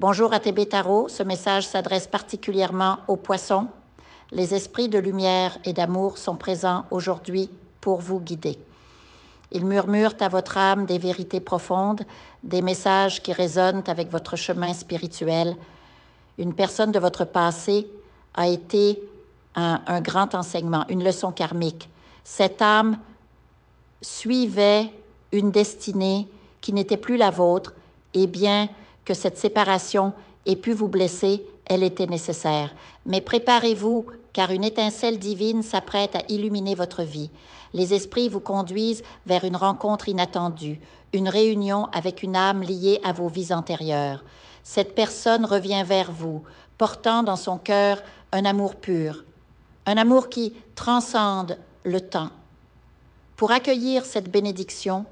Bonjour à TB Tarot, ce message s'adresse particulièrement aux poissons. Les esprits de lumière et d'amour sont présents aujourd'hui pour vous guider. Ils murmurent à votre âme des vérités profondes, des messages qui résonnent avec votre chemin spirituel. Une personne de votre passé a été un grand enseignement, une leçon karmique. Cette âme suivait une destinée qui n'était plus la vôtre, et bien que cette séparation ait pu vous blesser, elle était nécessaire. Mais préparez-vous, car une étincelle divine s'apprête à illuminer votre vie. Les esprits vous conduisent vers une rencontre inattendue, une réunion avec une âme liée à vos vies antérieures. Cette personne revient vers vous, portant dans son cœur un amour pur, un amour qui transcende le temps. Pour accueillir cette bénédiction,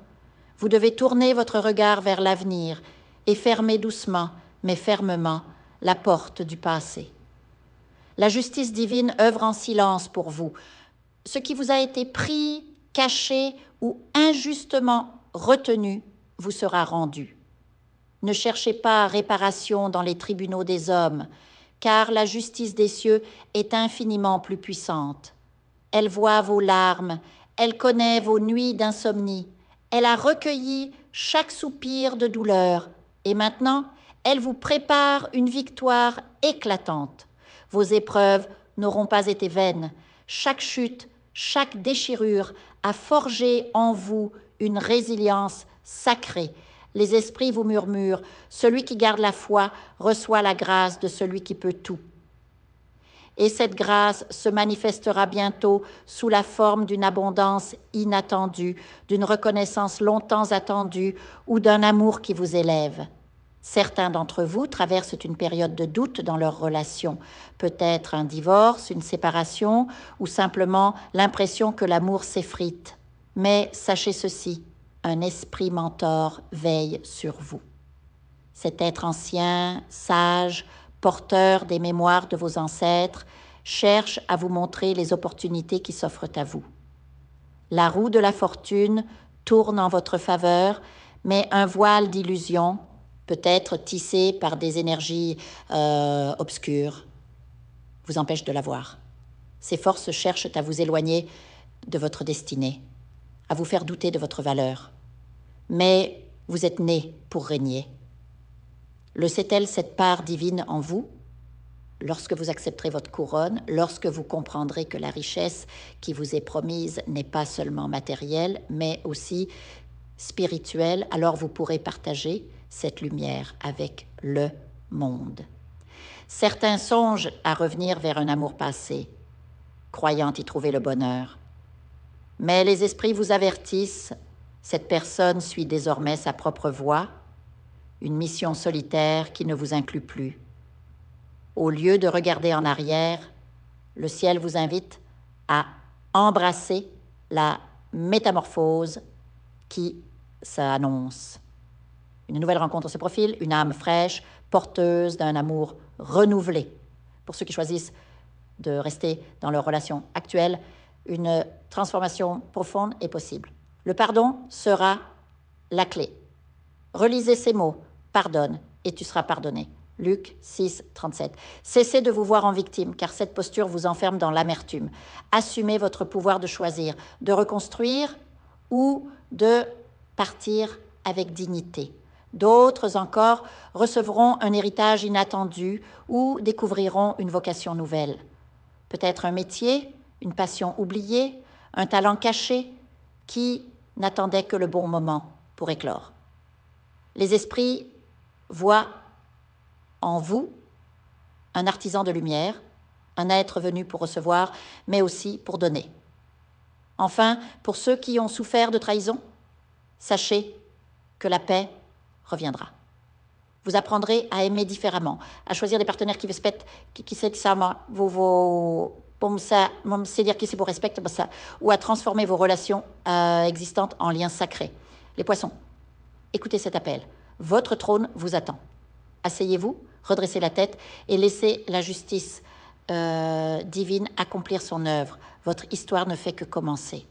vous devez tourner votre regard vers l'avenir et fermer doucement, mais fermement, la porte du passé. La justice divine œuvre en silence pour vous. Ce qui vous a été pris, caché ou injustement retenu vous sera rendu. Ne cherchez pas réparation dans les tribunaux des hommes, car la justice des cieux est infiniment plus puissante. Elle voit vos larmes, elle connaît vos nuits d'insomnie, elle a recueilli chaque soupir de douleur, et maintenant, elle vous prépare une victoire éclatante. Vos épreuves n'auront pas été vaines. Chaque chute, chaque déchirure a forgé en vous une résilience sacrée. Les esprits vous murmurent, celui qui garde la foi reçoit la grâce de celui qui peut tout. Et cette grâce se manifestera bientôt sous la forme d'une abondance inattendue, d'une reconnaissance longtemps attendue ou d'un amour qui vous élève. Certains d'entre vous traversent une période de doute dans leur relation, peut-être un divorce, une séparation ou simplement l'impression que l'amour s'effrite. Mais sachez ceci, un esprit mentor veille sur vous. Cet être ancien, sage, porteur des mémoires de vos ancêtres, cherche à vous montrer les opportunités qui s'offrent à vous. La roue de la fortune tourne en votre faveur, mais un voile d'illusion, peut-être tissé par des énergies obscures, vous empêche de la voir. Ces forces cherchent à vous éloigner de votre destinée, à vous faire douter de votre valeur. Mais vous êtes né pour régner. Le sait-elle cette part divine en vous? Lorsque vous accepterez votre couronne, lorsque vous comprendrez que la richesse qui vous est promise n'est pas seulement matérielle, mais aussi spirituelle, alors vous pourrez partager cette lumière avec le monde. Certains songent à revenir vers un amour passé, croyant y trouver le bonheur. Mais les esprits vous avertissent, cette personne suit désormais sa propre voie, une mission solitaire qui ne vous inclut plus. Au lieu de regarder en arrière, le ciel vous invite à embrasser la métamorphose qui s'annonce. Une nouvelle rencontre se profile, une âme fraîche, porteuse d'un amour renouvelé. Pour ceux qui choisissent de rester dans leur relation actuelle, une transformation profonde est possible. Le pardon sera la clé. Relisez ces mots, pardonne et tu seras pardonné. Luc 6, 37. Cessez de vous voir en victime, car cette posture vous enferme dans l'amertume. Assumez votre pouvoir de choisir, de reconstruire ou de partir avec dignité. D'autres encore recevront un héritage inattendu ou découvriront une vocation nouvelle. Peut-être un métier, une passion oubliée, un talent caché qui n'attendait que le bon moment pour éclore. Les esprits voient en vous un artisan de lumière, un être venu pour recevoir, mais aussi pour donner. Enfin, pour ceux qui ont souffert de trahison, sachez que la paix reviendra. Vous apprendrez à aimer différemment, à choisir des partenaires qui respectent, qui vous respectent, ou à transformer vos relations existantes en liens sacrés. Les poissons, écoutez cet appel. Votre trône vous attend. Asseyez-vous, redressez la tête et laissez la justice divine accomplir son œuvre. Votre histoire ne fait que commencer.